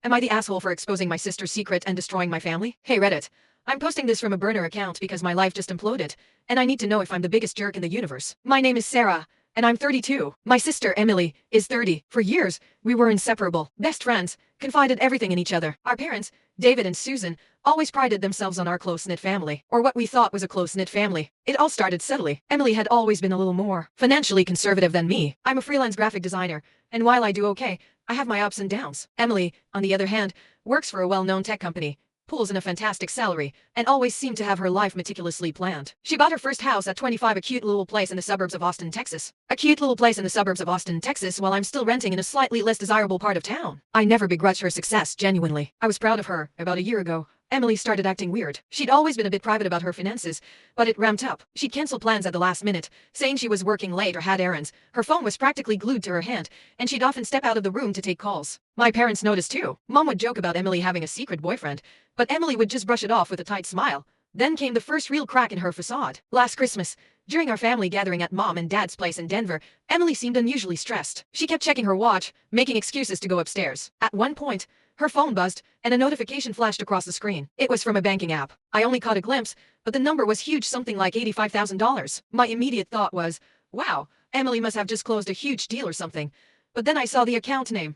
Am I the asshole for exposing my sister's secret and destroying my family? Hey Reddit. I'm posting this from a burner account because my life just imploded, and I need to know if I'm the biggest jerk in the universe. My name is Sarah, and I'm 32. My sister, Emily, is 30. For years, we were inseparable, best friends, confided everything in each other. Our parents, David and Susan, always prided themselves on our close-knit family, or what we thought was a close-knit family. It all started subtly. Emily had always been a little more financially conservative than me. I'm a freelance graphic designer, and while I do okay, I have my ups and downs. Emily, on the other hand, works for a well-known tech company, pulls in a fantastic salary, and always seemed to have her life meticulously planned. She bought her first house at 25, a cute little place in the suburbs of Austin, Texas. A cute little place in the suburbs of Austin, Texas, while I'm still renting in a slightly less desirable part of town. I never begrudged her success, genuinely. I was proud of her. About a year ago, Emily started acting weird. She'd always been a bit private about her finances, but it ramped up. She'd cancel plans at the last minute, saying she was working late or had errands. Her phone was practically glued to her hand, and she'd often step out of the room to take calls. My parents noticed too. Mom would joke about Emily having a secret boyfriend, but Emily would just brush it off with a tight smile. Then came the first real crack in her facade. Last Christmas, during our family gathering at Mom and Dad's place in Denver, Emily seemed unusually stressed. She kept checking her watch, making excuses to go upstairs. At one point, her phone buzzed, and a notification flashed across the screen. It was from a banking app. I only caught a glimpse, but the number was huge, something like $85,000. My immediate thought was, wow, Emily must have just closed a huge deal or something. But then I saw the account name.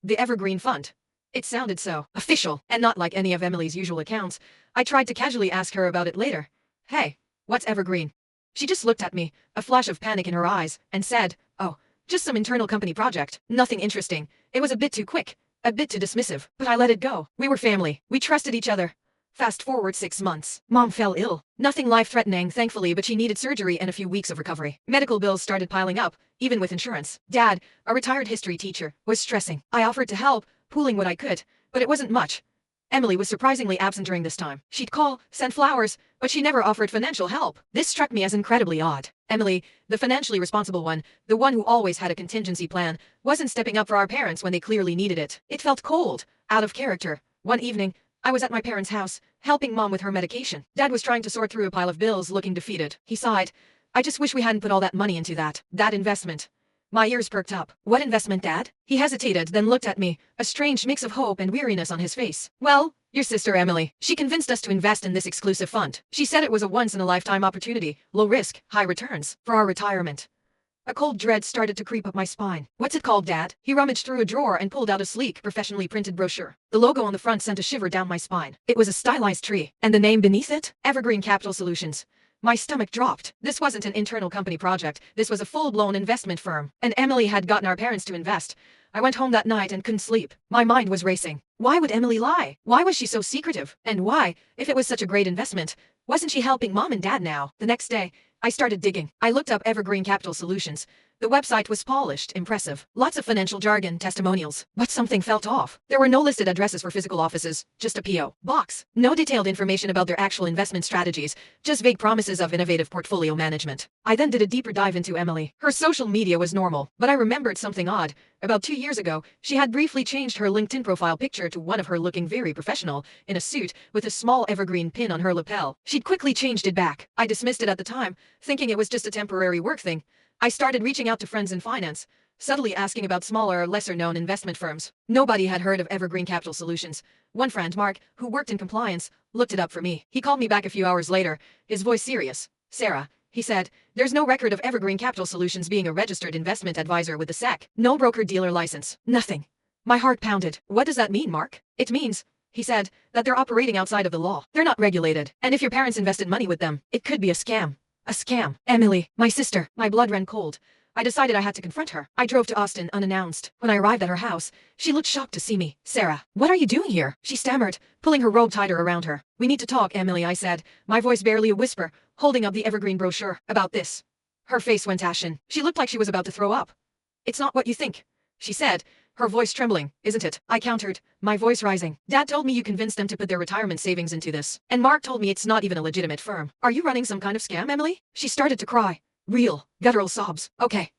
The Evergreen Fund. It sounded so official, and not like any of Emily's usual accounts. I tried to casually ask her about it later. Hey, what's Evergreen? She just looked at me, a flash of panic in her eyes, and said, oh, just some internal company project. Nothing interesting. It was a bit too quick. A bit too dismissive, but I let it go. We were family. We trusted each other. Fast forward 6 months. Mom fell ill. Nothing life-threatening, thankfully, but she needed surgery and a few weeks of recovery. Medical bills started piling up, even with insurance. Dad, a retired history teacher, was stressing. I offered to help, pooling what I could, but it wasn't much. Emily was surprisingly absent during this time. She'd call, send flowers, but she never offered financial help. This struck me as incredibly odd. Emily, the financially responsible one, the one who always had a contingency plan, wasn't stepping up for our parents when they clearly needed it. It felt cold, out of character. One evening, I was at my parents' house, helping Mom with her medication. Dad was trying to sort through a pile of bills, looking defeated. He sighed. I just wish we hadn't put all that money into that investment. My ears perked up. What investment, Dad? He hesitated, then looked at me, a strange mix of hope and weariness on his face. Well, your sister Emily. She convinced us to invest in this exclusive fund. She said it was a once-in-a-lifetime opportunity, low risk, high returns, for our retirement. A cold dread started to creep up my spine. What's it called, Dad? He rummaged through a drawer and pulled out a sleek, professionally printed brochure. The logo on the front sent a shiver down my spine. It was a stylized tree, and the name beneath it? Evergreen Capital Solutions. My stomach dropped. This wasn't an internal company project. This was a full-blown investment firm. And Emily had gotten our parents to invest. I went home that night and couldn't sleep. My mind was racing. Why would Emily lie? Why was she so secretive? And why, if it was such a great investment, wasn't she helping Mom and Dad now? The next day, I started digging. I looked up Evergreen Capital Solutions. The website was polished, impressive. Lots of financial jargon, testimonials. But something felt off. There were no listed addresses for physical offices, just a P.O. box. No detailed information about their actual investment strategies, just vague promises of innovative portfolio management. I then did a deeper dive into Emily. Her social media was normal, but I remembered something odd. About 2 years ago, she had briefly changed her LinkedIn profile picture to one of her looking very professional, in a suit, with a small evergreen pin on her lapel. She'd quickly changed it back. I dismissed it at the time, thinking it was just a temporary work thing. I started reaching out to friends in finance, subtly asking about smaller, lesser-known investment firms. Nobody had heard of Evergreen Capital Solutions. One friend, Mark, who worked in compliance, looked it up for me. He called me back a few hours later, his voice serious. Sarah, he said, there's no record of Evergreen Capital Solutions being a registered investment advisor with the SEC. No broker-dealer license. Nothing. My heart pounded. What does that mean, Mark? It means, he said, that they're operating outside of the law. They're not regulated. And if your parents invested money with them, it could be a scam. A scam. Emily, my sister. My blood ran cold. I decided I had to confront her. I drove to Austin unannounced. When I arrived at her house, she looked shocked to see me. Sarah, what are you doing here? She stammered, pulling her robe tighter around her. We need to talk, Emily, I said, my voice barely a whisper, holding up the Evergreen brochure. About this. Her face went ashen. She looked like she was about to throw up. It's not what you think, she said, her voice trembling. Isn't it? I countered, my voice rising. Dad told me you convinced them to put their retirement savings into this. And Mark told me it's not even a legitimate firm. Are you running some kind of scam, Emily? She started to cry. Real, guttural sobs. Okay.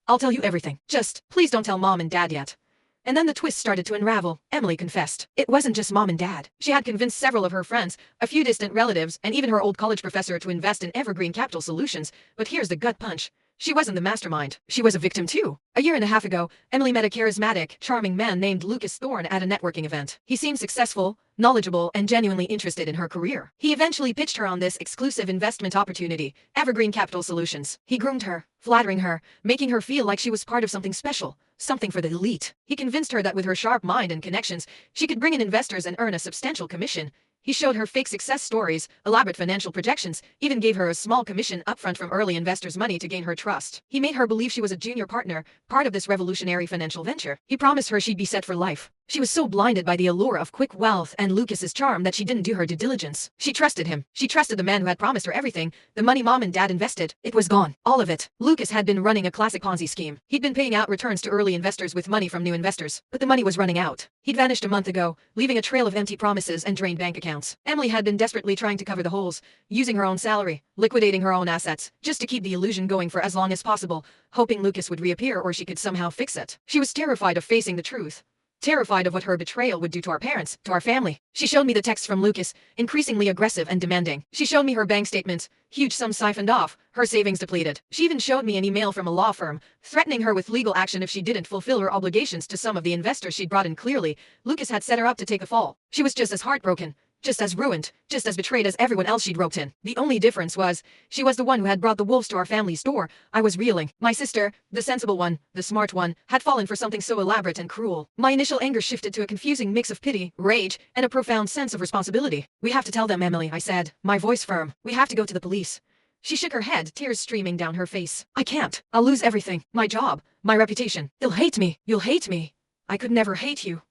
I'll tell you everything. Just, please don't tell Mom and Dad yet. And then the twist started to unravel. Emily confessed. It wasn't just Mom and Dad. She had convinced several of her friends, a few distant relatives, and even her old college professor to invest in Evergreen Capital Solutions. But here's the gut punch. She wasn't the mastermind. She was a victim too. A year and a half ago, Emily met a charismatic, charming man named Lucas Thorne at a networking event. He seemed successful, knowledgeable, and genuinely interested in her career. He eventually pitched her on this exclusive investment opportunity, Evergreen Capital Solutions. He groomed her, flattering her, making her feel like she was part of something special, something for the elite. He convinced her that with her sharp mind and connections, she could bring in investors and earn a substantial commission. He showed her fake success stories, elaborate financial projections, even gave her a small commission upfront from early investors' money to gain her trust. He made her believe she was a junior partner, part of this revolutionary financial venture. He promised her she'd be set for life. She was so blinded by the allure of quick wealth and Lucas's charm that she didn't do her due diligence. She trusted him. She trusted the man who had promised her everything. The money mom and dad invested, it was gone. All of it. Lucas had been running a classic Ponzi scheme. He'd been paying out returns to early investors with money from new investors, but the money was running out. He'd vanished a month ago, leaving a trail of empty promises and drained bank accounts. Emily had been desperately trying to cover the holes, using her own salary, liquidating her own assets, just to keep the illusion going for as long as possible, hoping Lucas would reappear or she could somehow fix it. She was terrified of facing the truth. Terrified of what her betrayal would do to our parents, to our family. She showed me the texts from Lucas, increasingly aggressive and demanding. She showed me her bank statements, huge sums siphoned off, her savings depleted. She even showed me an email from a law firm, threatening her with legal action if she didn't fulfill her obligations to some of the investors she'd brought in. Clearly, Lucas had set her up to take a fall. She was just as heartbroken, just as ruined, just as betrayed as everyone else she'd roped in. The only difference was, she was the one who had brought the wolves to our family's door. I was reeling. My sister, the sensible one, the smart one, had fallen for something so elaborate and cruel. My initial anger shifted to a confusing mix of pity, rage, and a profound sense of responsibility. We have to tell them, Emily, I said, my voice firm. We have to go to the police. She shook her head, tears streaming down her face. I can't. I'll lose everything. My job, my reputation. They'll hate me. You'll hate me. I could never hate you,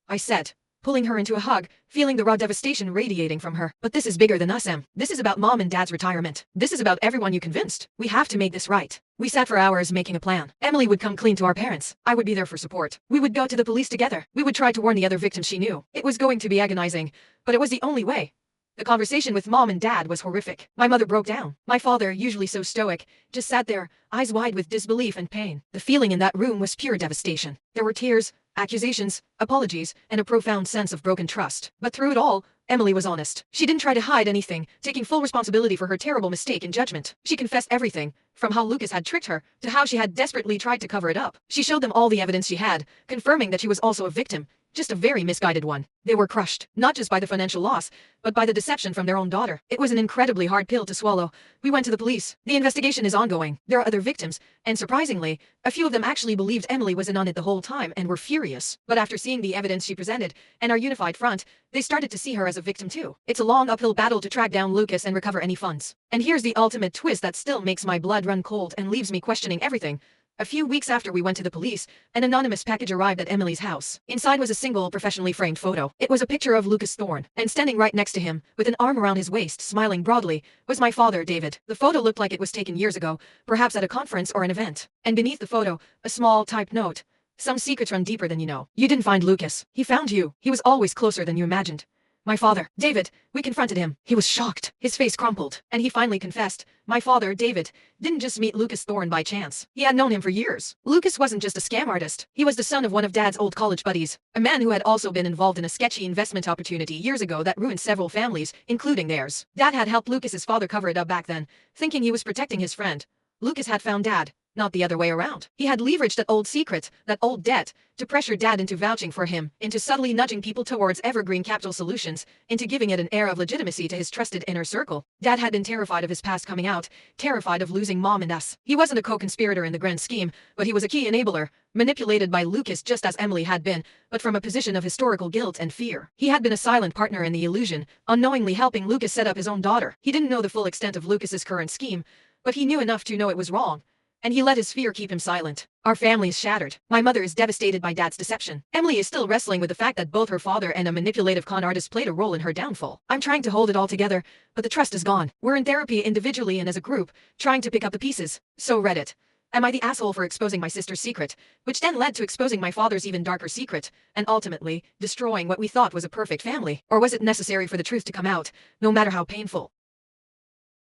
I said, pulling her into a hug, feeling the raw devastation radiating from her. But this is bigger than us, Em. This is about mom and dad's retirement. This is about everyone you convinced. We have to make this right. We sat for hours making a plan. Emily would come clean to our parents. I would be there for support. We would go to the police together. We would try to warn the other victims she knew. It was going to be agonizing, but it was the only way. The conversation with mom and dad was horrific. My mother broke down. My father, usually so stoic, just sat there, eyes wide with disbelief and pain. The feeling in that room was pure devastation. There were tears, accusations, apologies, and a profound sense of broken trust. But through it all, Emily was honest. She didn't try to hide anything, taking full responsibility for her terrible mistake in judgment. She confessed everything, from how Lucas had tricked her, to how she had desperately tried to cover it up. She showed them all the evidence she had, confirming that she was also a victim, just a very misguided one. They were crushed, not just by the financial loss, but by the deception from their own daughter. It was an incredibly hard pill to swallow. We went to the police. The investigation is ongoing. There are other victims, and surprisingly, a few of them actually believed Emily was in on it the whole time and were furious. But after seeing the evidence she presented, and our unified front, they started to see her as a victim too. It's a long uphill battle to track down Lucas and recover any funds. And here's the ultimate twist that still makes my blood run cold and leaves me questioning everything. A few weeks after we went to the police, an anonymous package arrived at Emily's house. Inside was a single, professionally framed photo. It was a picture of Lucas Thorne, and standing right next to him, with an arm around his waist, smiling broadly, was my father, David. The photo looked like it was taken years ago, perhaps at a conference or an event. And beneath the photo, a small, typed note. Some secrets run deeper than you know. You didn't find Lucas. He found you. He was always closer than you imagined. My father, David, we confronted him. He was shocked. His face crumpled. And he finally confessed. My father, David, didn't just meet Lucas Thorne by chance. He had known him for years. Lucas wasn't just a scam artist. He was the son of one of Dad's old college buddies, a man who had also been involved in a sketchy investment opportunity years ago that ruined several families, including theirs. Dad had helped Lucas's father cover it up back then, thinking he was protecting his friend. Lucas had found Dad, not the other way around. He had leveraged that old secret, that old debt, to pressure Dad into vouching for him, into subtly nudging people towards Evergreen Capital Solutions, into giving it an air of legitimacy to his trusted inner circle. Dad had been terrified of his past coming out, terrified of losing Mom and us. He wasn't a co-conspirator in the grand scheme, but he was a key enabler, manipulated by Lucas just as Emily had been, but from a position of historical guilt and fear. He had been a silent partner in the illusion, unknowingly helping Lucas set up his own daughter. He didn't know the full extent of Lucas's current scheme, but he knew enough to know it was wrong. And he let his fear keep him silent. Our family is shattered. My mother is devastated by Dad's deception. Emily is still wrestling with the fact that both her father and a manipulative con artist played a role in her downfall. I'm trying to hold it all together, but the trust is gone. We're in therapy individually and as a group, trying to pick up the pieces. So Reddit. Am I the asshole for exposing my sister's secret, which then led to exposing my father's even darker secret, and ultimately, destroying what we thought was a perfect family? Or was it necessary for the truth to come out, no matter how painful?